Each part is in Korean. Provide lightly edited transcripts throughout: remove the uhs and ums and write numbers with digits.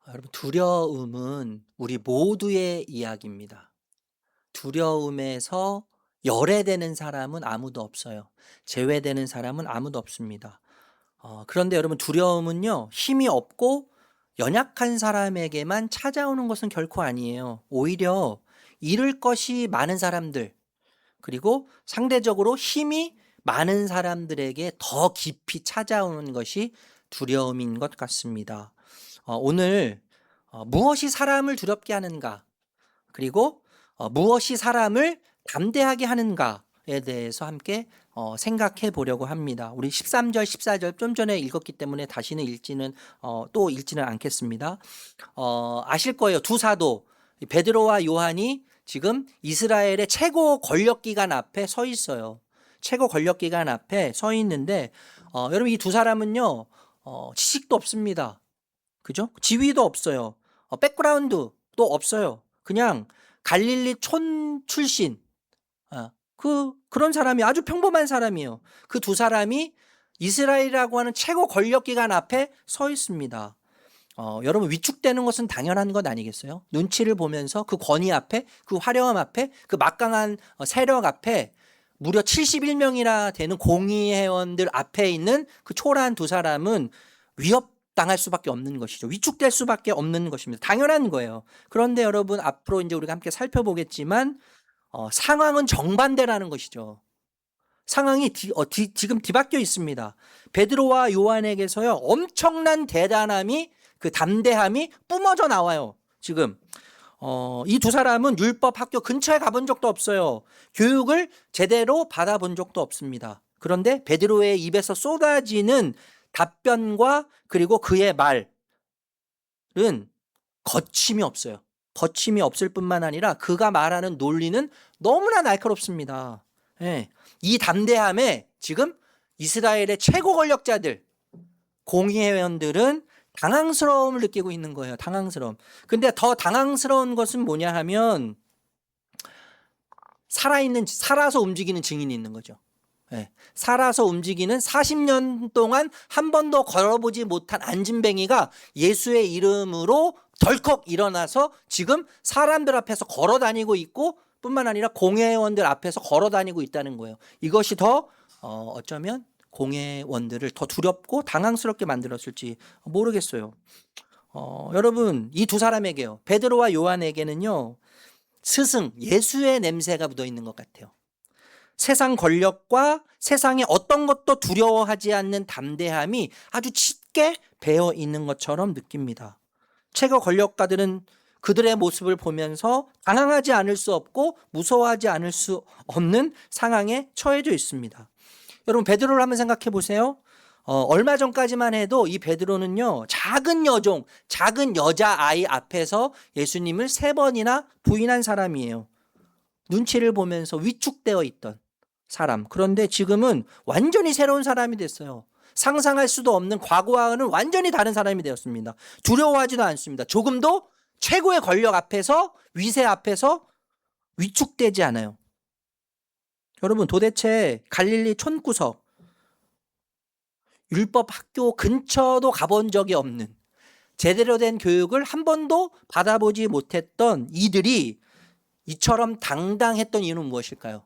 여러분, 두려움은 우리 모두의 이야기입니다. 두려움에서 열애되는 사람은 아무도 없어요. 제외되는 사람은 아무도 없습니다. 그런데 여러분, 두려움은요, 힘이 없고 연약한 사람에게만 찾아오는 것은 결코 아니에요. 오히려 잃을 것이 많은 사람들, 그리고 상대적으로 힘이 많은 사람들에게 더 깊이 찾아오는 것이 두려움인 것 같습니다. 오늘 무엇이 사람을 두렵게 하는가, 그리고 무엇이 사람을 담대하게 하는가에 대해서 함께 생각해 보려고 합니다. 우리 13절, 14절 좀 전에 읽었기 때문에 다시는 또 읽지는 않겠습니다. 아실 거예요. 두 사도 베드로와 요한이 지금 이스라엘의 최고 권력기관 앞에 서 있어요. 최고 권력기관 앞에 서 있는데 여러분, 이 두 사람은요, 지식도 없습니다. 그죠? 지위도 없어요. 백그라운드도 없어요. 그냥 갈릴리 촌 출신, 그런 사람이, 아주 평범한 사람이에요. 그 두 사람이 이스라엘이라고 하는 최고 권력기관 앞에 서 있습니다. 여러분, 위축되는 것은 당연한 것 아니겠어요? 눈치를 보면서 그 권위 앞에, 그 화려함 앞에, 그 막강한 세력 앞에 무려 71명이나 되는 공의회원들 앞에 있는 그 초라한 두 사람은 위협당할 수밖에 없는 것이죠. 위축될 수밖에 없는 것입니다. 당연한 거예요. 그런데 여러분, 앞으로 이제 우리가 함께 살펴보겠지만 상황은 정반대라는 것이죠. 상황이 지금 뒤바뀌어 있습니다. 베드로와 요한에게서요, 엄청난 대단함이, 그 담대함이 뿜어져 나와요. 지금 이 두 사람은 율법 학교 근처에 가본 적도 없어요. 교육을 제대로 받아본 적도 없습니다. 그런데 베드로의 입에서 쏟아지는 답변과 그리고 그의 말은 거침이 없어요. 거침이 없을 뿐만 아니라 그가 말하는 논리는 너무나 날카롭습니다. 예. 이 담대함에 지금 이스라엘의 최고 권력자들, 공의회원들은 당황스러움을 느끼고 있는 거예요. 당황스러움. 근데 더 당황스러운 것은 뭐냐 하면 살아서 움직이는 증인이 있는 거죠. 예. 살아서 움직이는 40년 동안 한 번도 걸어보지 못한 안진뱅이가 예수의 이름으로 덜컥 일어나서 지금 사람들 앞에서 걸어 다니고 있고, 뿐만 아니라 공회원들 앞에서 걸어 다니고 있다는 거예요. 이것이 더 어쩌면 공회원들을 더 두렵고 당황스럽게 만들었을지 모르겠어요. 여러분, 이 두 사람에게요, 베드로와 요한에게는요, 스승 예수의 냄새가 묻어 있는 것 같아요. 세상 권력과 세상의 어떤 것도 두려워하지 않는 담대함이 아주 짙게 배어 있는 것처럼 느낍니다. 최고 권력가들은 그들의 모습을 보면서 당황하지 않을 수 없고 무서워하지 않을 수 없는 상황에 처해져 있습니다. 여러분, 베드로를 한번 생각해 보세요. 얼마 전까지만 해도 이 베드로는요, 작은 여종, 작은 여자아이 앞에서 예수님을 3번이나 부인한 사람이에요. 눈치를 보면서 위축되어 있던 사람. 그런데 지금은 완전히 새로운 사람이 됐어요. 상상할 수도 없는 과거와는 완전히 다른 사람이 되었습니다. 두려워하지도 않습니다. 조금도 최고의 권력 앞에서, 위세 앞에서 위축되지 않아요. 여러분, 도대체 갈릴리 촌구석, 율법 학교 근처도 가본 적이 없는, 제대로 된 교육을 한 번도 받아보지 못했던 이들이 이처럼 당당했던 이유는 무엇일까요?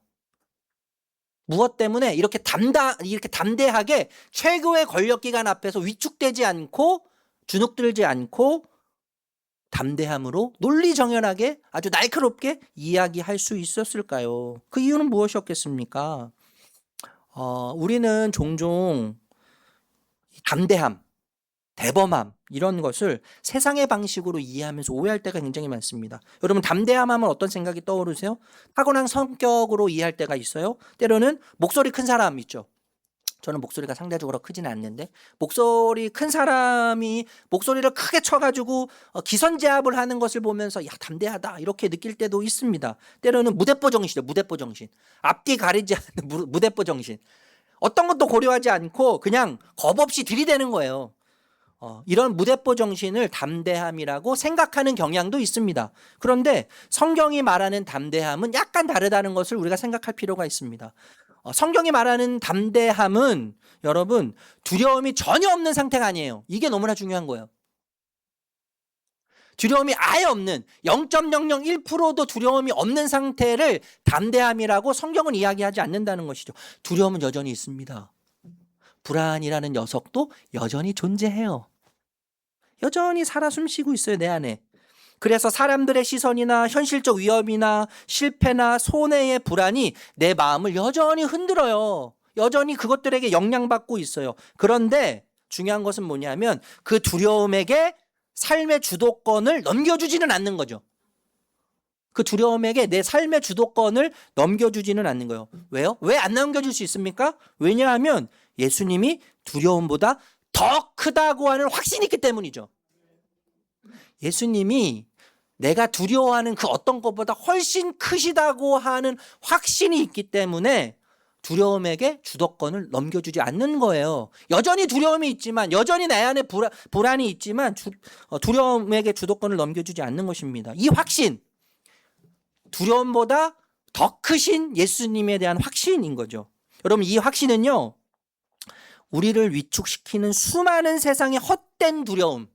무엇 때문에 이렇게 담대하게 최고의 권력기관 앞에서 위축되지 않고 주눅들지 않고 담대함으로 논리정연하게 아주 날카롭게 이야기할 수 있었을까요? 그 이유는 무엇이었겠습니까? 우리는 종종 담대함, 대범함, 이런 것을 세상의 방식으로 이해하면서 오해할 때가 굉장히 많습니다. 여러분, 담대함 하면 어떤 생각이 떠오르세요? 타고난 성격으로 이해할 때가 있어요. 때로는 목소리 큰 사람 있죠. 저는 목소리가 상대적으로 크지는 않는데, 목소리 큰 사람이 목소리를 크게 쳐가지고 기선제압을 하는 것을 보면서 야, 담대하다 이렇게 느낄 때도 있습니다. 때로는 무대뽀 정신이죠. 무대뽀 정신. 앞뒤 가리지 않는 무대뽀 정신. 어떤 것도 고려하지 않고 그냥 겁 없이 들이대는 거예요. 이런 무대뽀 정신을 담대함이라고 생각하는 경향도 있습니다. 그런데 성경이 말하는 담대함은 약간 다르다는 것을 우리가 생각할 필요가 있습니다. 성경이 말하는 담대함은 여러분, 두려움이 전혀 없는 상태가 아니에요. 이게 너무나 중요한 거예요. 두려움이 아예 없는 0.001%도 두려움이 없는 상태를 담대함이라고 성경은 이야기하지 않는다는 것이죠. 두려움은 여전히 있습니다. 불안이라는 녀석도 여전히 존재해요. 여전히 살아 숨쉬고 있어요, 내 안에. 그래서 사람들의 시선이나 현실적 위협이나 실패나 손해의 불안이 내 마음을 여전히 흔들어요. 여전히 그것들에게 영향받고 있어요. 그런데 중요한 것은 뭐냐면 그 두려움에게 삶의 주도권을 넘겨주지는 않는 거죠. 그 두려움에게 내 삶의 주도권을 넘겨주지는 않는 거예요. 왜요? 왜 안 넘겨줄 수 있습니까? 왜냐하면 예수님이 두려움보다 더 크다고 하는 확신이 있기 때문이죠. 예수님이 내가 두려워하는 그 어떤 것보다 훨씬 크시다고 하는 확신이 있기 때문에 두려움에게 주도권을 넘겨주지 않는 거예요. 여전히 두려움이 있지만, 여전히 내 안에 불안이 있지만 두려움에게 주도권을 넘겨주지 않는 것입니다. 이 확신, 두려움보다 더 크신 예수님에 대한 확신인 거죠. 여러분, 이 확신은요, 우리를 위축시키는 수많은 세상의 헛된 두려움,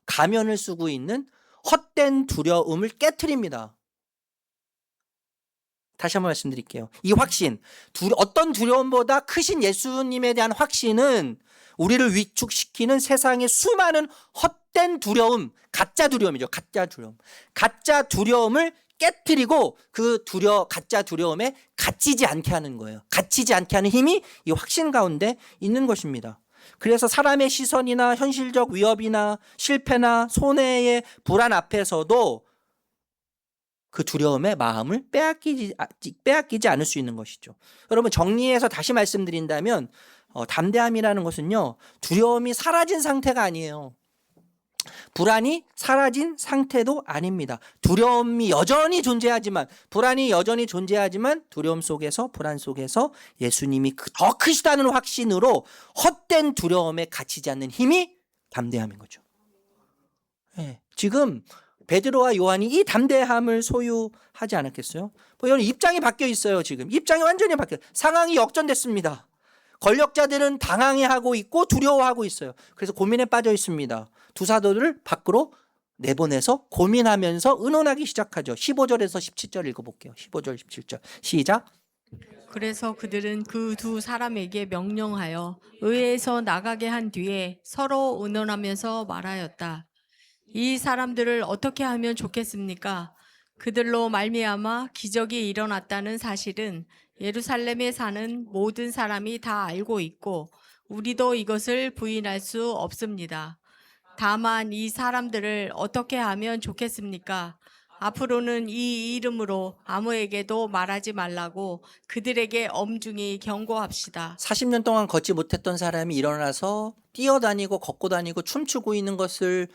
가면을 쓰고 있는 헛된 두려움을 깨트립니다. 다시 한번 말씀드릴게요. 이 확신, 어떤 두려움보다 크신 예수님에 대한 확신은 우리를 위축시키는 세상의 수많은 헛된 두려움, 가짜 두려움이죠. 가짜 두려움. 가짜 두려움을 깨트리고 그 가짜 두려움에 갇히지 않게 하는 거예요. 갇히지 않게 하는 힘이 이 확신 가운데 있는 것입니다. 그래서 사람의 시선이나 현실적 위협이나 실패나 손해의 불안 앞에서도 그 두려움의 마음을 빼앗기지 않을 수 있는 것이죠. 여러분, 정리해서 다시 말씀드린다면 담대함이라는 것은요, 두려움이 사라진 상태가 아니에요. 불안이 사라진 상태도 아닙니다. 두려움이 여전히 존재하지만, 불안이 여전히 존재하지만 두려움 속에서, 불안 속에서 예수님이 더 크시다는 확신으로 헛된 두려움에 갇히지 않는 힘이 담대함인 거죠. 네. 지금 베드로와 요한이 이 담대함을 소유하지 않았겠어요? 여러분, 입장이 바뀌어 있어요. 지금 입장이 완전히 바뀌어요. 상황이 역전됐습니다. 권력자들은 당황해하고 있고 두려워하고 있어요. 그래서 고민에 빠져 있습니다. 두 사도들을 밖으로 내보내서 고민하면서 의논하기 시작하죠. 15절에서 17절 읽어볼게요. 15절 17절 시작. 그래서 그들은 그 두 사람에게 명령하여 의회에서 나가게 한 뒤에 서로 의논하면서 말하였다. 이 사람들을 어떻게 하면 좋겠습니까? 그들로 말미암아 기적이 일어났다는 사실은 예루살렘에 사는 모든 사람이 다 알고 있고 우리도 이것을 부인할 수 없습니다. 다만 이 사람들을 어떻게 하면 좋겠습니까? 앞으로는 이 이름으로 아무에게도 말하지 말라고 그들에게 엄중히 경고합시다. 40년 동안 걷지 못했던 사람이 일어나서 뛰어다니고 걷고 다니고 춤추고 있는 것을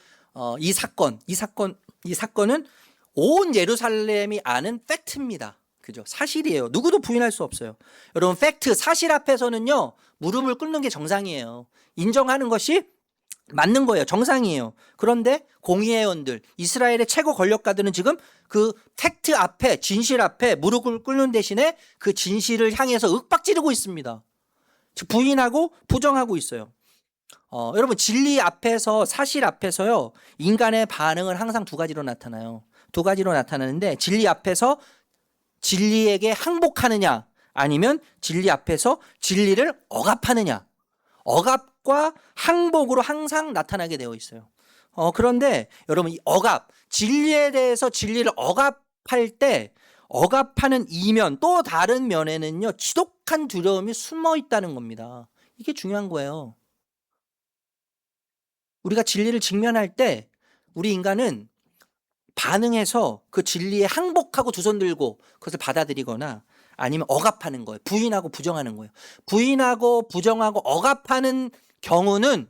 이 사건은 온 예루살렘이 아는 팩트입니다. 그죠? 사실이에요. 누구도 부인할 수 없어요. 여러분, 팩트, 사실 앞에서는요, 무릎을 꿇는 게 정상이에요. 인정하는 것이 맞는 거예요. 정상이에요. 그런데 공의회원들, 이스라엘의 최고 권력가들은 지금 그 팩트 앞에, 진실 앞에 무릎을 꿇는 대신에 그 진실을 향해서 윽박지르고 있습니다. 즉 부인하고 부정하고 있어요. 여러분, 진리 앞에서, 사실 앞에서요, 인간의 반응은 항상 두 가지로 나타나요. 두 가지로 나타나는데, 진리 앞에서 진리에게 항복하느냐, 아니면 진리 앞에서 진리를 억압하느냐. 억압과 항복으로 항상 나타나게 되어 있어요. 그런데 여러분, 이 억압, 진리에 대해서 진리를 억압할 때 억압하는 이면, 또 다른 면에는요, 지독한 두려움이 숨어 있다는 겁니다. 이게 중요한 거예요. 우리가 진리를 직면할 때 우리 인간은 반응해서 그 진리에 항복하고 두 손 들고 그것을 받아들이거나 아니면 억압하는 거예요. 부인하고 부정하는 거예요. 부인하고 부정하고 억압하는 경우는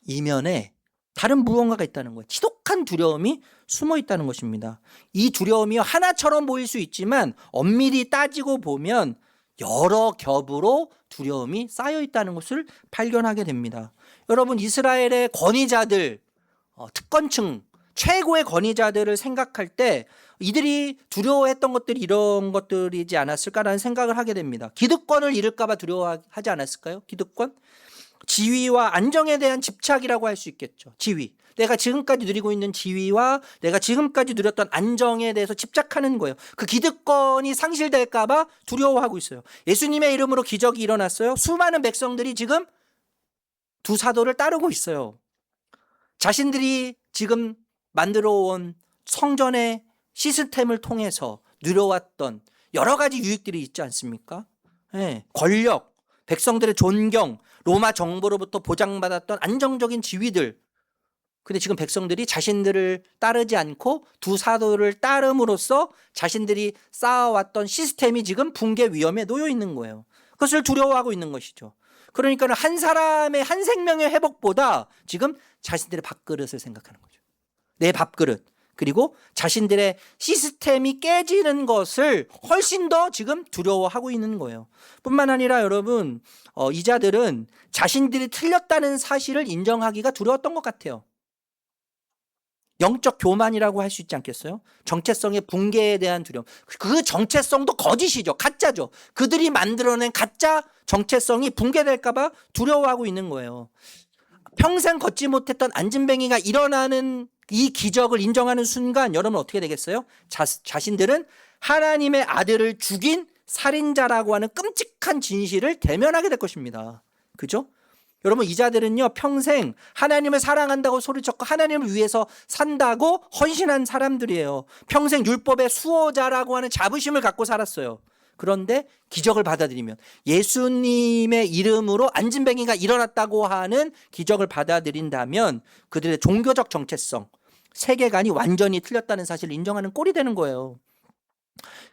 이면에 다른 무언가가 있다는 거예요. 지독한 두려움이 숨어 있다는 것입니다. 이 두려움이 하나처럼 보일 수 있지만 엄밀히 따지고 보면 여러 겹으로 두려움이 쌓여 있다는 것을 발견하게 됩니다. 여러분, 이스라엘의 권위자들, 특권층, 최고의 권위자들을 생각할 때 이들이 두려워했던 것들이 이런 것들이지 않았을까라는 생각을 하게 됩니다. 기득권을 잃을까 봐 두려워하지 않았을까요? 기득권? 지위와 안정에 대한 집착이라고 할 수 있겠죠. 지위. 내가 지금까지 누리고 있는 지위와 내가 지금까지 누렸던 안정에 대해서 집착하는 거예요. 그 기득권이 상실될까 봐 두려워하고 있어요. 예수님의 이름으로 기적이 일어났어요. 수많은 백성들이 지금 두 사도를 따르고 있어요. 자신들이 지금 만들어 온 성전의 시스템을 통해서 누려왔던 여러 가지 유익들이 있지 않습니까? 네, 권력, 백성들의 존경, 로마 정부로부터 보장받았던 안정적인 지위들. 근데 지금 백성들이 자신들을 따르지 않고 두 사도를 따름으로써 자신들이 쌓아왔던 시스템이 지금 붕괴 위험에 놓여 있는 거예요. 그것을 두려워하고 있는 것이죠. 그러니까 한 사람의 한 생명의 회복보다 지금 자신들의 밥그릇을 생각하는 거죠. 내 밥그릇. 그리고 자신들의 시스템이 깨지는 것을 훨씬 더 지금 두려워하고 있는 거예요. 뿐만 아니라 여러분, 이 자들은 자신들이 틀렸다는 사실을 인정하기가 두려웠던 것 같아요. 영적 교만이라고 할 수 있지 않겠어요? 정체성의 붕괴에 대한 두려움. 그 정체성도 거짓이죠. 가짜죠. 그들이 만들어낸 가짜 정체성이 붕괴될까 봐 두려워하고 있는 거예요. 평생 걷지 못했던 안진뱅이가 일어나는 이 기적을 인정하는 순간 여러분 어떻게 되겠어요? 자신들은 하나님의 아들을 죽인 살인자라고 하는 끔찍한 진실을 대면하게 될 것입니다. 그죠? 여러분 이 자들은요 평생 하나님을 사랑한다고 소리쳤고 하나님을 위해서 산다고 헌신한 사람들이에요. 평생 율법의 수호자라고 하는 자부심을 갖고 살았어요. 그런데 기적을 받아들이면 예수님의 이름으로 안진뱅이가 일어났다고 하는 기적을 받아들인다면 그들의 종교적 정체성, 세계관이 완전히 틀렸다는 사실을 인정하는 꼴이 되는 거예요.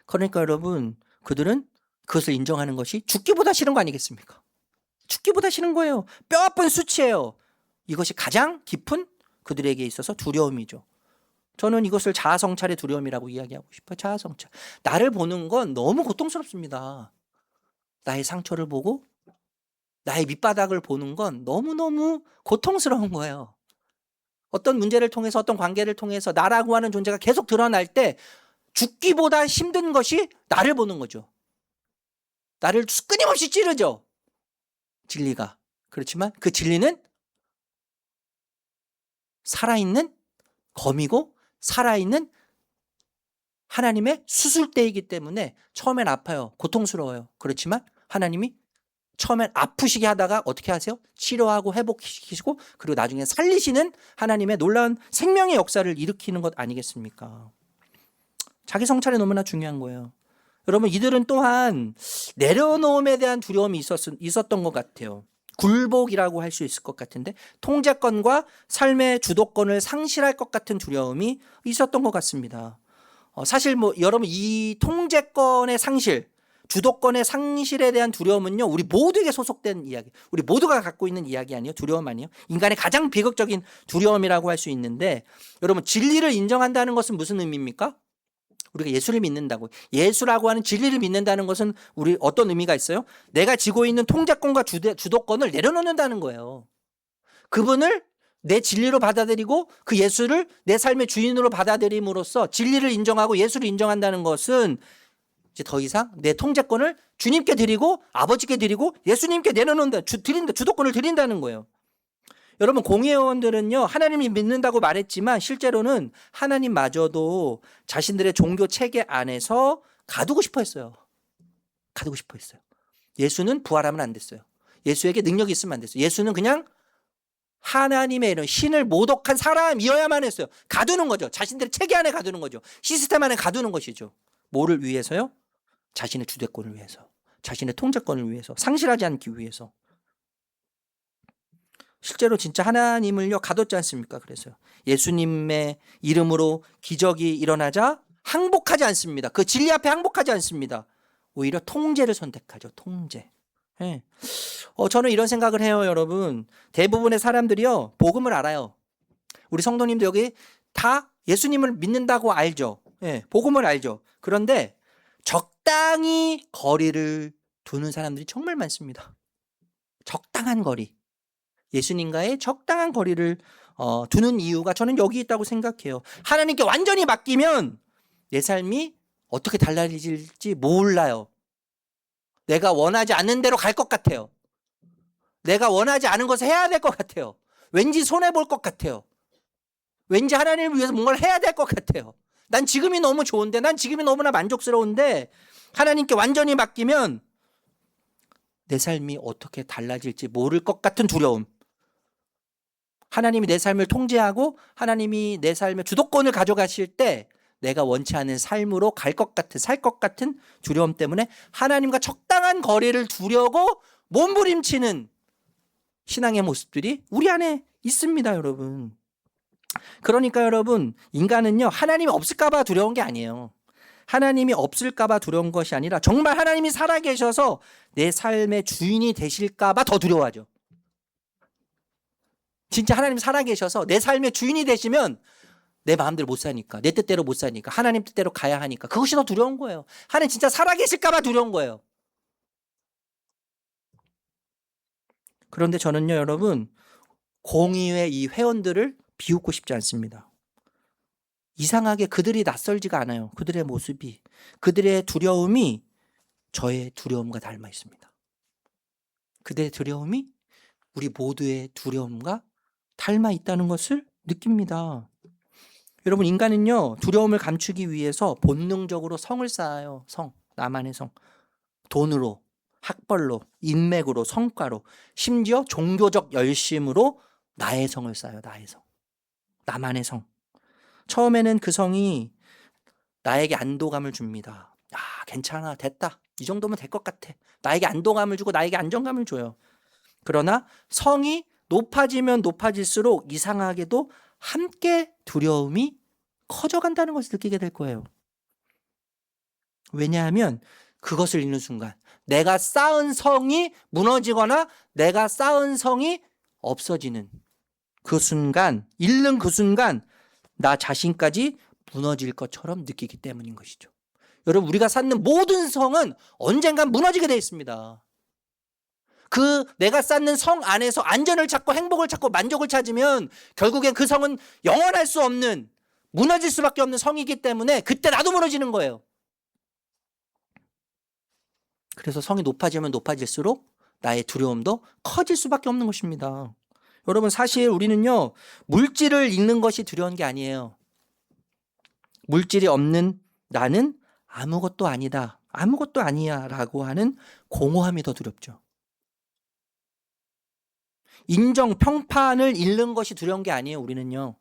그러니까 여러분 그들은 그것을 인정하는 것이 죽기보다 싫은 거 아니겠습니까? 죽기보다 싫은 거예요. 뼈아픈 수치예요. 이것이 가장 깊은 그들에게 있어서 두려움이죠. 저는 이것을 자아성찰의 두려움이라고 이야기하고 싶어요. 자아성찰. 나를 보는 건 너무 고통스럽습니다. 나의 상처를 보고 나의 밑바닥을 보는 건 너무너무 고통스러운 거예요. 어떤 문제를 통해서 어떤 관계를 통해서 나라고 하는 존재가 계속 드러날 때 죽기보다 힘든 것이 나를 보는 거죠. 나를 끊임없이 찌르죠. 진리가. 그렇지만 그 진리는 살아있는 검이고 살아있는 하나님의 수술대이기 때문에 처음엔 아파요. 고통스러워요. 그렇지만 하나님이 처음엔 아프시게 하다가 어떻게 하세요? 치료하고 회복시키시고 그리고 나중에 살리시는 하나님의 놀라운 생명의 역사를 일으키는 것 아니겠습니까? 자기 성찰이 너무나 중요한 거예요. 여러분 이들은 또한 내려놓음에 대한 두려움이 있었던 것 같아요. 굴복이라고 할 수 있을 것 같은데 통제권과 삶의 주도권을 상실할 것 같은 두려움이 있었던 것 같습니다. 사실 여러분 이 통제권의 상실, 주도권의 상실에 대한 두려움은요 우리 모두에게 소속된 이야기, 우리 모두가 갖고 있는 이야기 아니에요? 두려움 아니에요? 인간의 가장 비극적인 두려움이라고 할 수 있는데 여러분 진리를 인정한다는 것은 무슨 의미입니까? 우리가 예수를 믿는다고. 예수라고 하는 진리를 믿는다는 것은 우리 어떤 의미가 있어요? 내가 지고 있는 통제권과 주도권을 내려놓는다는 거예요. 그분을 내 진리로 받아들이고 그 예수를 내 삶의 주인으로 받아들임으로써 진리를 인정하고 예수를 인정한다는 것은 이제 더 이상 내 통제권을 주님께 드리고 아버지께 드리고 예수님께 내려놓는다, 주도권을 드린다는 거예요. 여러분 공회의원들은요 하나님이 믿는다고 말했지만 실제로는 하나님마저도 자신들의 종교 체계 안에서 가두고 싶어 했어요. 가두고 싶어 했어요. 예수는 부활하면 안 됐어요. 예수에게 능력이 있으면 안 됐어요. 예수는 그냥 하나님의 이런 신을 모독한 사람이어야만 했어요. 가두는 거죠. 자신들의 체계 안에 가두는 거죠. 시스템 안에 가두는 것이죠. 뭐를 위해서요? 자신의 주도권을 위해서, 자신의 통제권을 위해서, 상실하지 않기 위해서. 실제로 진짜 하나님을요 가뒀지 않습니까? 그래서 예수님의 이름으로 기적이 일어나자 항복하지 않습니다. 그 진리 앞에 항복하지 않습니다. 오히려 통제를 선택하죠. 통제. 네. 저는 이런 생각을 해요, 여러분. 대부분의 사람들이요 복음을 알아요. 우리 성도님도 여기 다 예수님을 믿는다고 알죠. 네, 복음을 알죠. 그런데 적당히 거리를 두는 사람들이 정말 많습니다. 적당한 거리. 예수님과의 적당한 거리를 두는 이유가 저는 여기 있다고 생각해요. 하나님께 완전히 맡기면 내 삶이 어떻게 달라질지 몰라요. 내가 원하지 않는 대로 갈 것 같아요. 내가 원하지 않은 것을 해야 될 것 같아요. 왠지 손해볼 것 같아요. 왠지 하나님을 위해서 뭔가를 해야 될 것 같아요. 난 지금이 너무 좋은데, 난 지금이 너무나 만족스러운데 하나님께 완전히 맡기면 내 삶이 어떻게 달라질지 모를 것 같은 두려움. 하나님이 내 삶을 통제하고 하나님이 내 삶의 주도권을 가져가실 때 내가 원치 않은 삶으로 갈 것 같은, 살 것 같은 두려움 때문에 하나님과 적당한 거리를 두려고 몸부림치는 신앙의 모습들이 우리 안에 있습니다, 여러분. 그러니까 여러분, 인간은요, 하나님이 없을까봐 두려운 게 아니에요. 하나님이 없을까봐 두려운 것이 아니라 정말 하나님이 살아계셔서 내 삶의 주인이 되실까봐 더 두려워하죠. 진짜 하나님 살아계셔서 내 삶의 주인이 되시면 내 마음대로 못 사니까, 내 뜻대로 못 사니까, 하나님 뜻대로 가야 하니까 그것이 더 두려운 거예요. 하나님 진짜 살아계실까봐 두려운 거예요. 그런데 저는요, 여러분, 공의회 이 회원들을 비웃고 싶지 않습니다. 이상하게 그들이 낯설지가 않아요. 그들의 모습이, 그들의 두려움이 저의 두려움과 닮아 있습니다. 그들의 두려움이 우리 모두의 두려움과 닮아 있다는 것을 느낍니다. 여러분, 인간은요, 두려움을 감추기 위해서 본능적으로 성을 쌓아요. 성, 나만의 성. 돈으로, 학벌로, 인맥으로, 성과로, 심지어 종교적 열심으로 나의 성을 쌓아요. 나의 성. 나만의 성. 처음에는 그 성이 나에게 안도감을 줍니다. 아, 괜찮아, 됐다. 이 정도면 될 것 같아. 나에게 안도감을 주고 나에게 안정감을 줘요. 그러나 성이 높아지면 높아질수록 이상하게도 함께 두려움이 커져간다는 것을 느끼게 될 거예요. 왜냐하면 그것을 잃는 순간 내가 쌓은 성이 무너지거나 내가 쌓은 성이 없어지는 그 순간, 잃는 그 순간 나 자신까지 무너질 것처럼 느끼기 때문인 것이죠. 여러분, 우리가 쌓는 모든 성은 언젠간 무너지게 되어 있습니다. 그 내가 쌓는 성 안에서 안전을 찾고 행복을 찾고 만족을 찾으면 결국엔 그 성은 영원할 수 없는, 무너질 수밖에 없는 성이기 때문에 그때 나도 무너지는 거예요. 그래서 성이 높아지면 높아질수록 나의 두려움도 커질 수밖에 없는 것입니다. 여러분, 사실 우리는요, 물질을 잃는 것이 두려운 게 아니에요. 물질이 없는 나는 아무것도 아니다, 아무것도 아니야 라고 하는 공허함이 더 두렵죠. 인정, 평판을 잃는 것이 두려운 게 아니에요. 우리는요,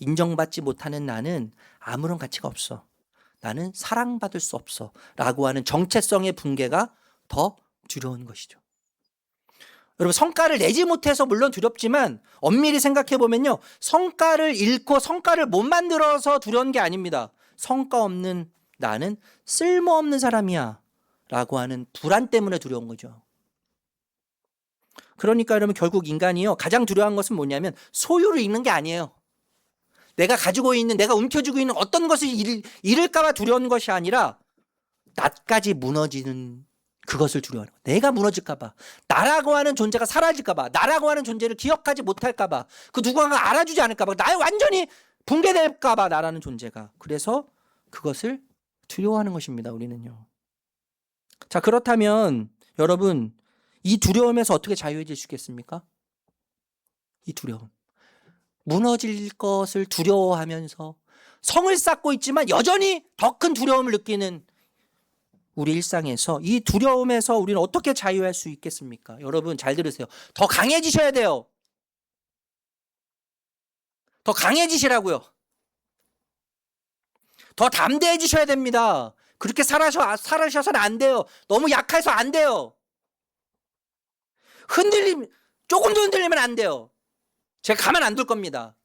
인정받지 못하는 나는 아무런 가치가 없어, 나는 사랑받을 수 없어 라고 하는 정체성의 붕괴가 더 두려운 것이죠. 여러분, 성과를 내지 못해서 물론 두렵지만 엄밀히 생각해 보면요, 성과를 잃고 성과를 못 만들어서 두려운 게 아닙니다. 성과 없는 나는 쓸모없는 사람이야 라고 하는 불안 때문에 두려운 거죠. 그러니까 여러분, 결국 인간이요, 가장 두려워한 것은 뭐냐면 소유를 잃는 게 아니에요. 내가 가지고 있는, 내가 움켜쥐고 있는 어떤 것을 잃을까 봐 두려운 것이 아니라 나까지 무너지는 그것을 두려워하는 거예요. 내가 무너질까 봐, 나라고 하는 존재가 사라질까 봐, 나라고 하는 존재를 기억하지 못할까 봐, 그 누군가가 알아주지 않을까 봐, 나의 완전히 붕괴될까 봐, 나라는 존재가. 그래서 그것을 두려워하는 것입니다, 우리는요. 자, 그렇다면 여러분, 이 두려움에서 어떻게 자유해질 수 있겠습니까? 이 두려움, 무너질 것을 두려워하면서 성을 쌓고 있지만 여전히 더 큰 두려움을 느끼는 우리 일상에서, 이 두려움에서 우리는 어떻게 자유할 수 있겠습니까? 여러분, 잘 들으세요. 더 강해지셔야 돼요. 더 강해지시라고요. 더 담대해지셔야 됩니다. 그렇게 살아셔서는 안 돼요. 너무 약해서 안 돼요. 조금도 흔들리면 안 돼요. 제가 가만 안 둘 겁니다.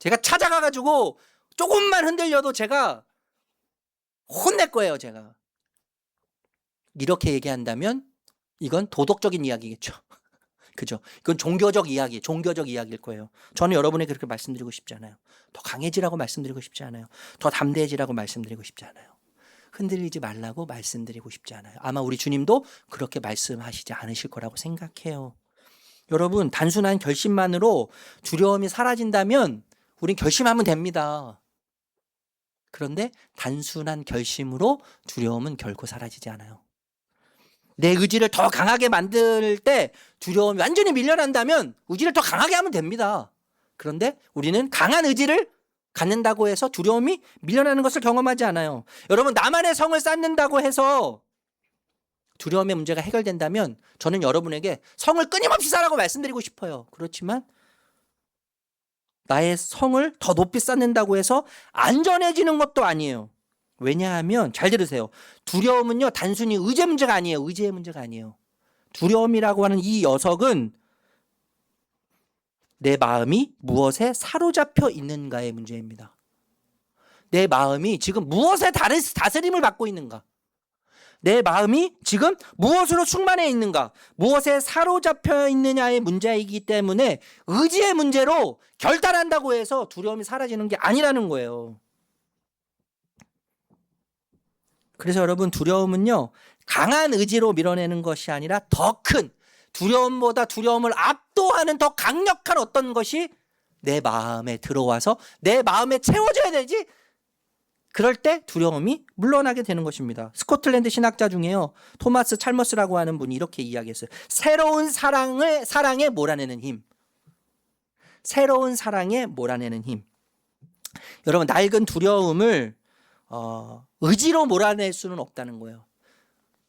제가 찾아가가지고 조금만 흔들려도 제가 혼낼 거예요, 제가. 이렇게 얘기한다면 이건 도덕적인 이야기겠죠. 그죠? 이건 종교적 이야기일 거예요. 저는 여러분에게 그렇게 말씀드리고 싶지 않아요. 더 강해지라고 말씀드리고 싶지 않아요. 더 담대해지라고 말씀드리고 싶지 않아요. 흔들리지 말라고 말씀드리고 싶지 않아요. 아마 우리 주님도 그렇게 말씀하시지 않으실 거라고 생각해요. 여러분, 단순한 결심만으로 두려움이 사라진다면 우린 결심하면 됩니다. 그런데 단순한 결심으로 두려움은 결코 사라지지 않아요. 내 의지를 더 강하게 만들 때 두려움이 완전히 밀려난다면 의지를 더 강하게 하면 됩니다. 그런데 우리는 강한 의지를 갖는다고 해서 두려움이 밀려나는 것을 경험하지 않아요. 여러분, 나만의 성을 쌓는다고 해서 두려움의 문제가 해결된다면 저는 여러분에게 성을 끊임없이 쌓으라고 말씀드리고 싶어요. 그렇지만 나의 성을 더 높이 쌓는다고 해서 안전해지는 것도 아니에요. 왜냐하면 잘 들으세요. 두려움은요, 단순히 의지의 문제가 아니에요. 의지의 문제가 아니에요. 두려움이라고 하는 이 녀석은 내 마음이 무엇에 사로잡혀 있는가의 문제입니다. 내 마음이 지금 무엇에 다스림을 받고 있는가? 내 마음이 지금 무엇으로 충만해 있는가? 무엇에 사로잡혀 있느냐의 문제이기 때문에 의지의 문제로 결단한다고 해서 두려움이 사라지는 게 아니라는 거예요. 그래서 여러분, 두려움은요, 강한 의지로 밀어내는 것이 아니라 더 큰, 두려움보다 두려움을 압도하는 더 강력한 어떤 것이 내 마음에 들어와서 내 마음에 채워져야 되지. 그럴 때 두려움이 물러나게 되는 것입니다. 스코틀랜드 신학자 중에요, 토마스 찰머스라고 하는 분이 이렇게 이야기했어요. 새로운 사랑에 몰아내는 힘. 새로운 사랑에 몰아내는 힘. 여러분, 낡은 두려움을 의지로 몰아낼 수는 없다는 거예요.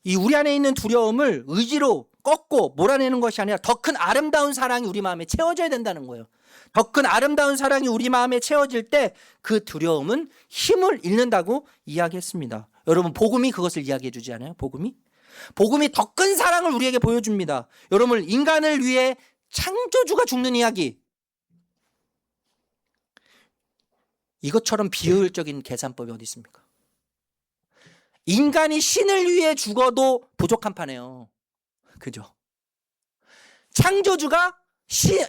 이 우리 안에 있는 두려움을 의지로 꺾고 몰아내는 것이 아니라 더 큰 아름다운 사랑이 우리 마음에 채워져야 된다는 거예요. 더 큰 아름다운 사랑이 우리 마음에 채워질 때 그 두려움은 힘을 잃는다고 이야기했습니다. 여러분, 복음이 그것을 이야기해 주지 않아요? 복음이 더 큰 사랑을 우리에게 보여줍니다. 여러분, 인간을 위해 창조주가 죽는 이야기, 이것처럼 비효율적인 계산법이 어디 있습니까? 인간이 신을 위해 죽어도 부족한 판이에요. 그죠? 창조주가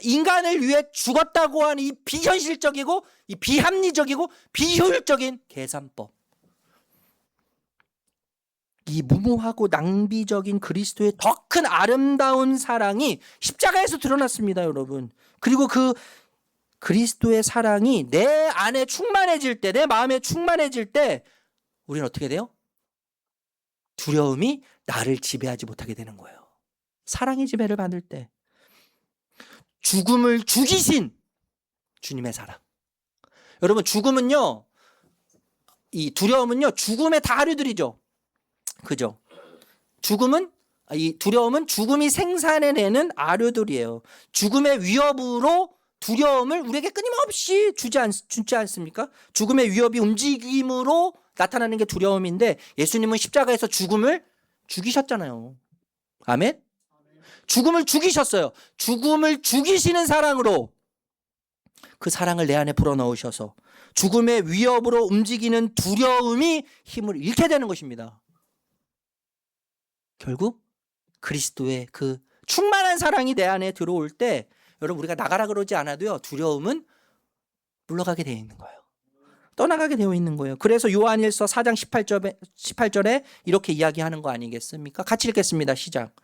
인간을 위해 죽었다고 하는 이 비현실적이고 이 비합리적이고 비효율적인 계산법, 이 무모하고 낭비적인 그리스도의 더 큰 아름다운 사랑이 십자가에서 드러났습니다, 여러분. 그리고 그 그리스도의 사랑이 내 안에 충만해질 때, 내 마음에 충만해질 때 우리는 어떻게 돼요? 두려움이 나를 지배하지 못하게 되는 거예요. 사랑의 지배를 받을 때, 죽음을 죽이신 주님의 사랑. 여러분, 죽음은요, 이 두려움은요, 죽음의 다류들이죠. 그죠? 이 두려움은 죽음이 생산해내는 아류들이에요. 죽음의 위협으로 두려움을 우리에게 끊임없이 주지 않습니까? 죽음의 위협이 움직임으로 나타나는 게 두려움인데, 예수님은 십자가에서 죽음을 죽이셨잖아요. 아멘? 죽음을 죽이셨어요. 죽음을 죽이시는 사랑으로 그 사랑을 내 안에 불어넣으셔서 죽음의 위협으로 움직이는 두려움이 힘을 잃게 되는 것입니다. 결국 그리스도의 그 충만한 사랑이 내 안에 들어올 때, 여러분, 우리가 나가라 그러지 않아도요, 두려움은 물러가게 되어 있는 거예요. 떠나가게 되어 있는 거예요. 그래서 요한일서 4장 18절에 이렇게 이야기하는 거 아니겠습니까? 같이 읽겠습니다. 시작.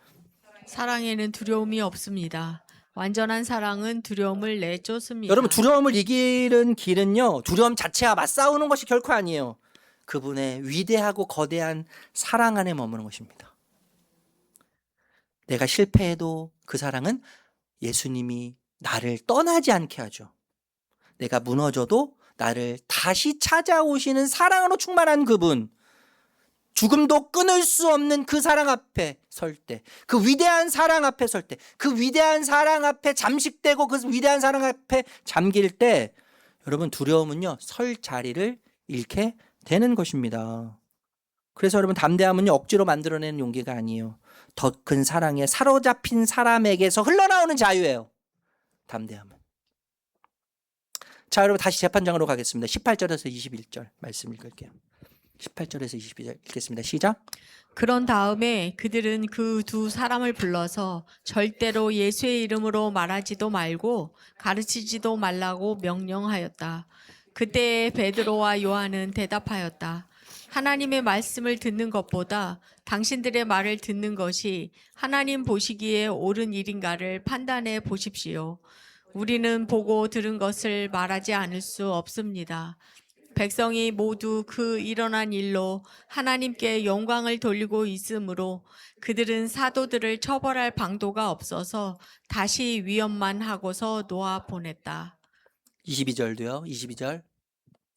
사랑에는 두려움이 없습니다. 완전한 사랑은 두려움을 내쫓습니다. 여러분, 두려움을 이기는 길은요, 두려움 자체와 맞싸우는 것이 결코 아니에요. 그분의 위대하고 거대한 사랑 안에 머무는 것입니다. 내가 실패해도 그 사랑은 예수님이 나를 떠나지 않게 하죠. 내가 무너져도 나를 다시 찾아오시는 사랑으로 충만한 그분, 죽음도 끊을 수 없는 그 사랑 앞에 설 때, 그 위대한 사랑 앞에 설 때, 그 위대한 사랑 앞에 잠식되고 그 위대한 사랑 앞에 잠길 때, 여러분, 두려움은요, 설 자리를 잃게 되는 것입니다. 그래서 여러분, 담대함은요, 억지로 만들어내는 용기가 아니에요. 더 큰 사랑에 사로잡힌 사람에게서 흘러나오는 자유예요. 담대함은. 자, 여러분, 다시 재판장으로 가겠습니다. 18절에서 21절 말씀 읽을게요. 18절에서 22절 읽겠습니다. 시작. 그런 다음에 그들은 그 두 사람을 불러서 절대로 예수의 이름으로 말하지도 말고 가르치지도 말라고 명령하였다. 그때 베드로와 요한은 대답하였다. 하나님의 말씀을 듣는 것보다 당신들의 말을 듣는 것이 하나님 보시기에 옳은 일인가를 판단해 보십시오. 우리는 보고 들은 것을 말하지 않을 수 없습니다. 백성이 모두 그 일어난 일로 하나님께 영광을 돌리고 있으므로 그들은 사도들을 처벌할 방도가 없어서 다시 위협만 하고서 놓아 보냈다. 22절도요. 22절.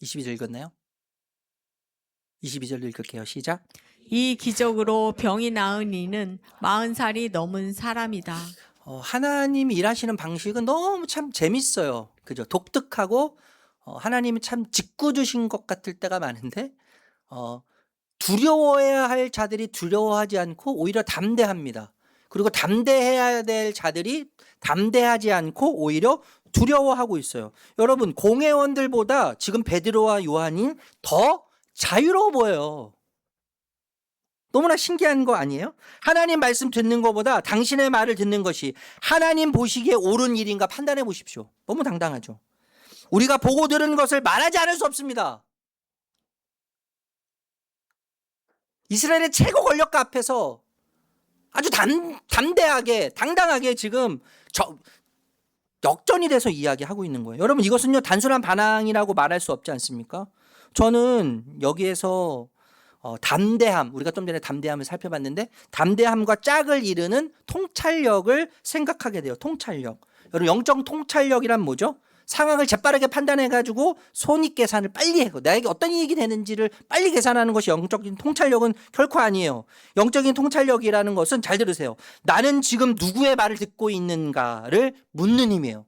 22절 읽었나요? 22절도 읽을게요. 시작. 이 기적으로 병이 나은 이는 40살이 넘은 사람이다. 하나님이 일하시는 방식은 너무 참 재밌어요. 그죠? 독특하고 하나님이 참 짓궂으신 것 같을 때가 많은데 두려워해야 할 자들이 두려워하지 않고 오히려 담대합니다. 그리고 담대해야 될 자들이 담대하지 않고 오히려 두려워하고 있어요. 여러분, 공회원들보다 지금 베드로와 요한이 더 자유로워 보여요. 너무나 신기한 거 아니에요? 하나님 말씀 듣는 것보다 당신의 말을 듣는 것이 하나님 보시기에 옳은 일인가 판단해 보십시오. 너무 당당하죠. 우리가 보고 들은 것을 말하지 않을 수 없습니다. 이스라엘의 최고 권력가 앞에서 아주 담대하게 당당하게 지금 역전이 돼서 이야기하고 있는 거예요. 여러분, 이것은요 단순한 반항이라고 말할 수 없지 않습니까? 저는 여기에서 담대함, 우리가 좀 전에 담대함을 살펴봤는데 담대함과 짝을 이루는 통찰력을 생각하게 돼요. 통찰력. 여러분, 영적 통찰력이란 뭐죠? 상황을 재빠르게 판단해가지고 손익 계산을 빨리 해요. 나에게 어떤 이익이 되는지를 빨리 계산하는 것이 영적인 통찰력은 결코 아니에요. 영적인 통찰력이라는 것은, 잘 들으세요, 나는 지금 누구의 말을 듣고 있는가를 묻는 힘이에요.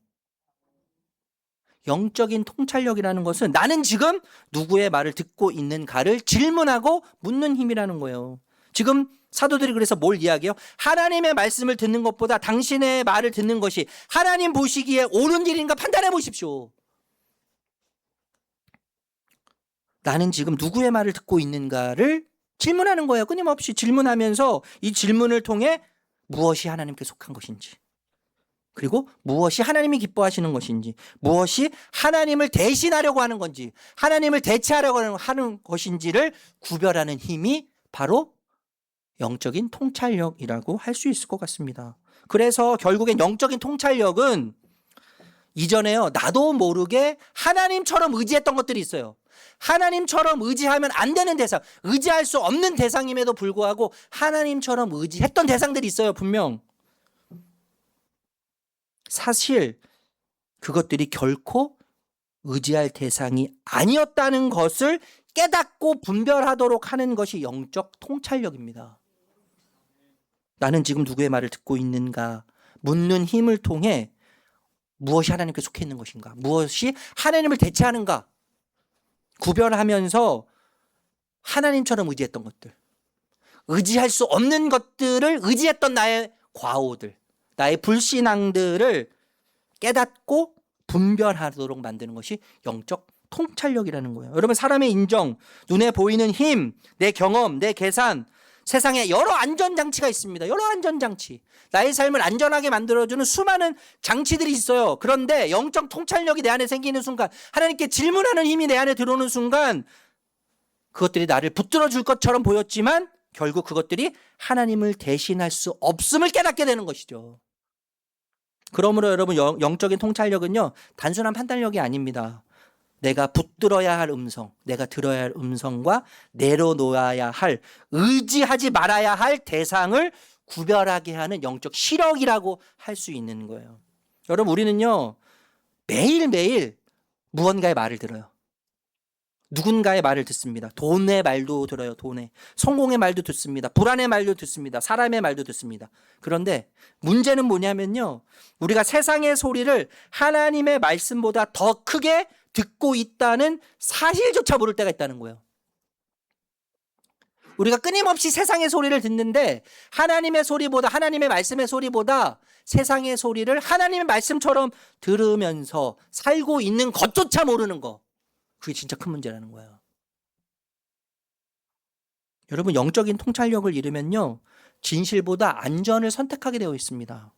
영적인 통찰력이라는 것은 나는 지금 누구의 말을 듣고 있는가를 질문하고 묻는 힘이라는 거예요. 지금 사도들이 그래서 뭘 이야기해요? 하나님의 말씀을 듣는 것보다 당신의 말을 듣는 것이 하나님 보시기에 옳은 일인가 판단해 보십시오. 나는 지금 누구의 말을 듣고 있는가를 질문하는 거예요. 끊임없이 질문하면서 이 질문을 통해 무엇이 하나님께 속한 것인지, 그리고 무엇이 하나님이 기뻐하시는 것인지, 무엇이 하나님을 대신하려고 하는 건지, 하나님을 대체하려고 하는 것인지를 구별하는 힘이 바로 영적인 통찰력이라고 할 수 있을 것 같습니다. 그래서 결국엔 영적인 통찰력은 이전에요, 나도 모르게 하나님처럼 의지했던 것들이 있어요. 하나님처럼 의지하면 안 되는 대상, 의지할 수 없는 대상임에도 불구하고 하나님처럼 의지했던 대상들이 있어요. 분명. 사실 그것들이 결코 의지할 대상이 아니었다는 것을 깨닫고 분별하도록 하는 것이 영적 통찰력입니다. 나는 지금 누구의 말을 듣고 있는가 묻는 힘을 통해 무엇이 하나님께 속해 있는 것인가, 무엇이 하나님을 대체하는가 구별하면서 하나님처럼 의지했던 것들, 의지할 수 없는 것들을 의지했던 나의 과오들, 나의 불신앙들을 깨닫고 분별하도록 만드는 것이 영적 통찰력이라는 거예요. 여러분, 사람의 인정, 눈에 보이는 힘, 내 경험, 내 계산, 세상에 여러 안전장치가 있습니다. 여러 안전장치. 나의 삶을 안전하게 만들어주는 수많은 장치들이 있어요. 그런데 영적 통찰력이 내 안에 생기는 순간, 하나님께 질문하는 힘이 내 안에 들어오는 순간, 그것들이 나를 붙들어 줄 것처럼 보였지만 결국 그것들이 하나님을 대신할 수 없음을 깨닫게 되는 것이죠. 그러므로 여러분, 영적인 통찰력은요 단순한 판단력이 아닙니다. 내가 붙들어야 할 음성, 내가 들어야 할 음성과 내려놓아야 할, 의지하지 말아야 할 대상을 구별하게 하는 영적 시력이라고 할 수 있는 거예요. 여러분, 우리는요 매일매일 무언가의 말을 들어요. 누군가의 말을 듣습니다. 돈의 말도 들어요. 돈의. 성공의 말도 듣습니다. 불안의 말도 듣습니다. 사람의 말도 듣습니다. 그런데 문제는 뭐냐면요, 우리가 세상의 소리를 하나님의 말씀보다 더 크게 듣고 있다는 사실조차 모를 때가 있다는 거예요. 우리가 끊임없이 세상의 소리를 듣는데 하나님의 소리보다, 하나님의 말씀의 소리보다 세상의 소리를 하나님의 말씀처럼 들으면서 살고 있는 것조차 모르는 거, 그게 진짜 큰 문제라는 거예요. 여러분, 영적인 통찰력을 잃으면요 진실보다 안전을 선택하게 되어 있습니다.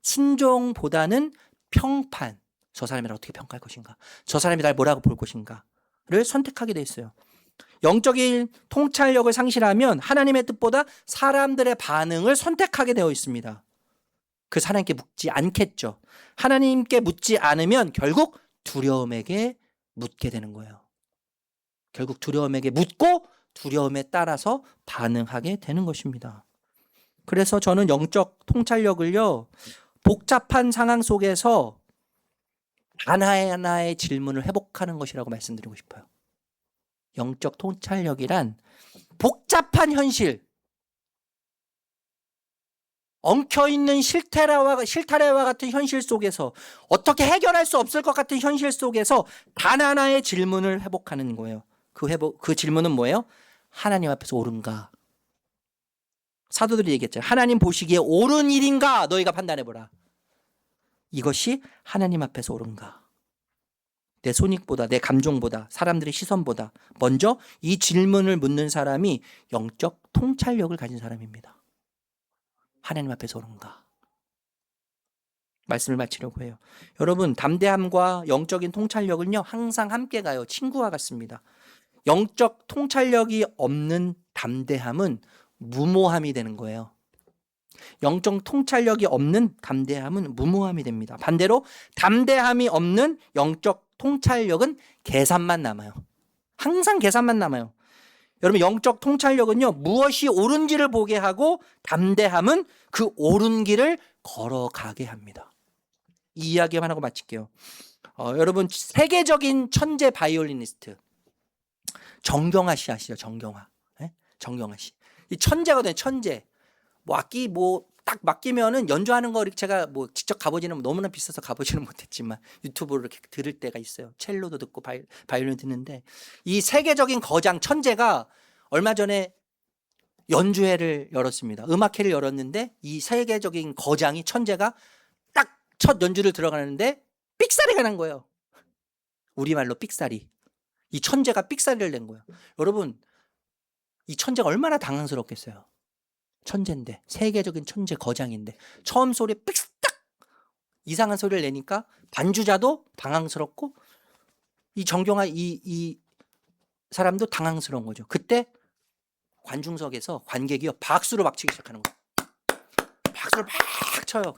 순종보다는 평판, 저 사람이 나를 어떻게 평가할 것인가, 저 사람이 날 뭐라고 볼 것인가를 선택하게 되어 있어요. 영적인 통찰력을 상실하면 하나님의 뜻보다 사람들의 반응을 선택하게 되어 있습니다. 그래서 하나님께 묻지 않겠죠. 하나님께 묻지 않으면 결국 두려움에게 묻게 되는 거예요. 결국 두려움에게 묻고 두려움에 따라서 반응하게 되는 것입니다. 그래서 저는 영적 통찰력을요, 복잡한 상황 속에서 하나하나의 질문을 회복하는 것이라고 말씀드리고 싶어요. 영적 통찰력이란 복잡한 현실, 엉켜있는 실타래와 같은 현실 속에서 어떻게 해결할 수 없을 것 같은 현실 속에서 단 하나의 질문을 회복하는 거예요. 그 질문은 뭐예요? 하나님 앞에서 옳은가? 사도들이 얘기했죠. 하나님 보시기에 옳은 일인가? 너희가 판단해보라. 이것이 하나님 앞에서 옳은가? 내 손익보다, 내 감정보다, 사람들의 시선보다 먼저 이 질문을 묻는 사람이 영적 통찰력을 가진 사람입니다. 하나님 앞에서 옳은가? 말씀을 마치려고 해요. 여러분, 담대함과 영적인 통찰력은요, 항상 함께 가요. 친구와 같습니다. 영적 통찰력이 없는 담대함은 무모함이 되는 거예요. 영적 통찰력이 없는 담대함은 무모함이 됩니다. 반대로 담대함이 없는 영적 통찰력은 계산만 남아요. 항상 계산만 남아요. 여러분, 영적 통찰력은요, 무엇이 옳은지를 보게 하고 담대함은 그 옳은 길을 걸어가게 합니다. 이 이야기만 하고 마칠게요. 여러분, 세계적인 천재 바이올리니스트 정경화 씨 아시죠? 정경화. 네? 정경화 씨. 이 천재거든요. 천재. 뭐 악기 딱 맡기면은 연주하는 거 제가 뭐 직접 가보지는 너무나 비싸서 가보지는 못했지만 유튜브로 이렇게 들을 때가 있어요. 첼로도 듣고 바이올린 듣는데 이 세계적인 거장 천재가 얼마 전에 연주회를 열었습니다. 음악회를 열었는데 이 세계적인 거장이 천재가 딱 첫 연주를 들어가는데 삑사리가 난 거예요. 우리말로 삑사리. 이 천재가 삑사리를 낸 거예요. 여러분, 이 천재가 얼마나 당황스럽겠어요. 천재인데, 세계적인 천재 거장인데 처음 소리에 삑딱 이상한 소리를 내니까 반주자도 당황스럽고 이 정경화 이 사람도 당황스러운 거죠. 그때 관중석에서 관객이요 박수로 막 치기 시작하는 거예요. 박수를 막 쳐요.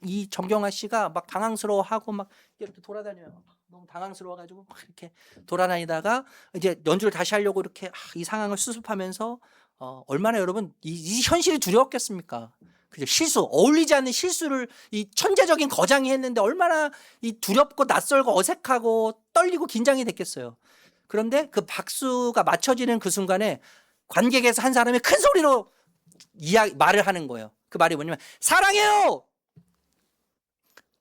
이 정경화 씨가 막 당황스러워하고 막 이렇게 돌아다녀요. 너무 당황스러워가지고 막 이렇게 돌아다니다가 이제 연주를 다시 하려고 이렇게 이 상황을 수습하면서 얼마나 여러분 이 현실이 두려웠겠습니까? 그죠? 실수, 어울리지 않는 실수를 이 천재적인 거장이 했는데 얼마나 이 두렵고 낯설고 어색하고 떨리고 긴장이 됐겠어요. 그런데 그 박수가 맞춰지는 그 순간에 관객에서 한 사람이 큰 소리로 말을 하는 거예요. 그 말이 뭐냐면 사랑해요.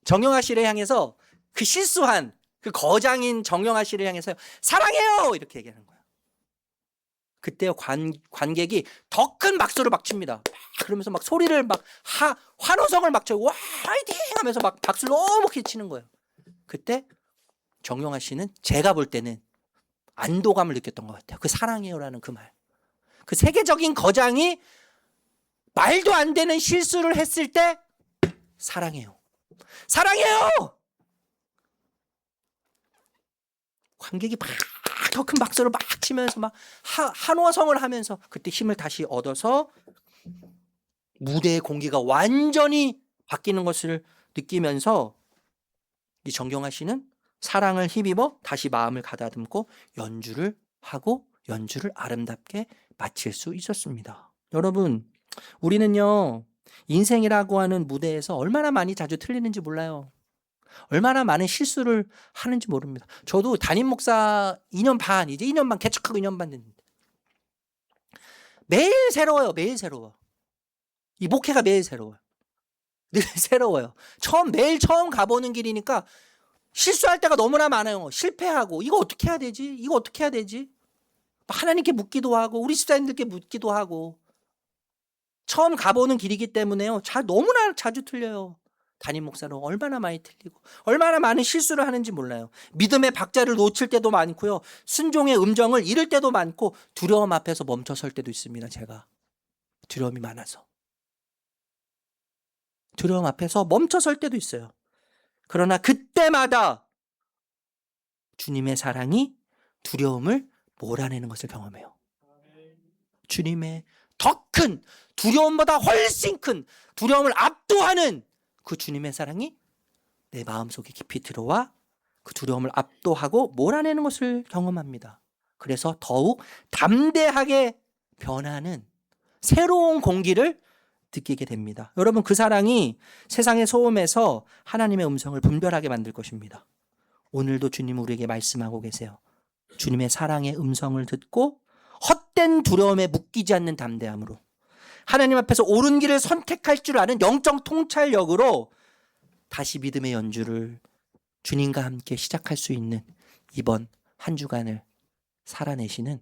정영아 씨를 향해서 그 실수한 그 거장인 정영아 씨를 향해서 사랑해요 이렇게 얘기하는 거예요. 그때 관객이 더 큰 박수를 막 칩니다. 그러면서 막 소리를 막 환호성을 막 쳐요. 와 화이팅 하면서 막 박수를 너무 크게 치는 거예요. 그때 정영아 씨는 제가 볼 때는 안도감을 느꼈던 것 같아요. 그 사랑해요라는 그 말. 그 세계적인 거장이 말도 안 되는 실수를 했을 때 사랑해요. 사랑해요. 관객이 막 더 큰 박수를 막 치면서 막 환호성을 하면서 그때 힘을 다시 얻어서 무대의 공기가 완전히 바뀌는 것을 느끼면서 이 정경화 씨는 사랑을 힘입어 다시 마음을 가다듬고 연주를 하고 연주를 아름답게 마칠 수 있었습니다. 여러분, 우리는요 인생이라고 하는 무대에서 얼마나 많이 자주 틀리는지 몰라요. 얼마나 많은 실수를 하는지 모릅니다. 저도 담임 목사 2년 반, 이제 2년 반 개척하고 2년 반 됐는데 매일 새로워요. 매일 새로워. 이 목회가 매일 새로워요. 늘 새로워요. 매일 처음 가보는 길이니까 실수할 때가 너무나 많아요. 실패하고 이거 어떻게 해야 되지? 이거 어떻게 해야 되지? 하나님께 묻기도 하고 우리 집사님들께 묻기도 하고 처음 가보는 길이기 때문에요. 너무나 자주 틀려요. 담임 목사는 얼마나 많이 틀리고 얼마나 많은 실수를 하는지 몰라요. 믿음의 박자를 놓칠 때도 많고요. 순종의 음정을 잃을 때도 많고 두려움 앞에서 멈춰설 때도 있습니다. 제가 두려움이 많아서 두려움 앞에서 멈춰설 때도 있어요. 그러나 그때마다 주님의 사랑이 두려움을 몰아내는 것을 경험해요. 주님의 더 큰 두려움보다 훨씬 큰 두려움을 압도하는 그 주님의 사랑이 내 마음속에 깊이 들어와 그 두려움을 압도하고 몰아내는 것을 경험합니다. 그래서 더욱 담대하게 변하는 새로운 공기를 느끼게 됩니다. 여러분, 그 사랑이 세상의 소음에서 하나님의 음성을 분별하게 만들 것입니다. 오늘도 주님 우리에게 말씀하고 계세요. 주님의 사랑의 음성을 듣고 헛된 두려움에 묶이지 않는 담대함으로 하나님 앞에서 옳은 길을 선택할 줄 아는 영적 통찰력으로 다시 믿음의 연주를 주님과 함께 시작할 수 있는 이번 한 주간을 살아내시는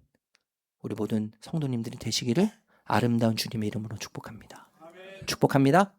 우리 모든 성도님들이 되시기를 아름다운 주님의 이름으로 축복합니다. 축복합니다.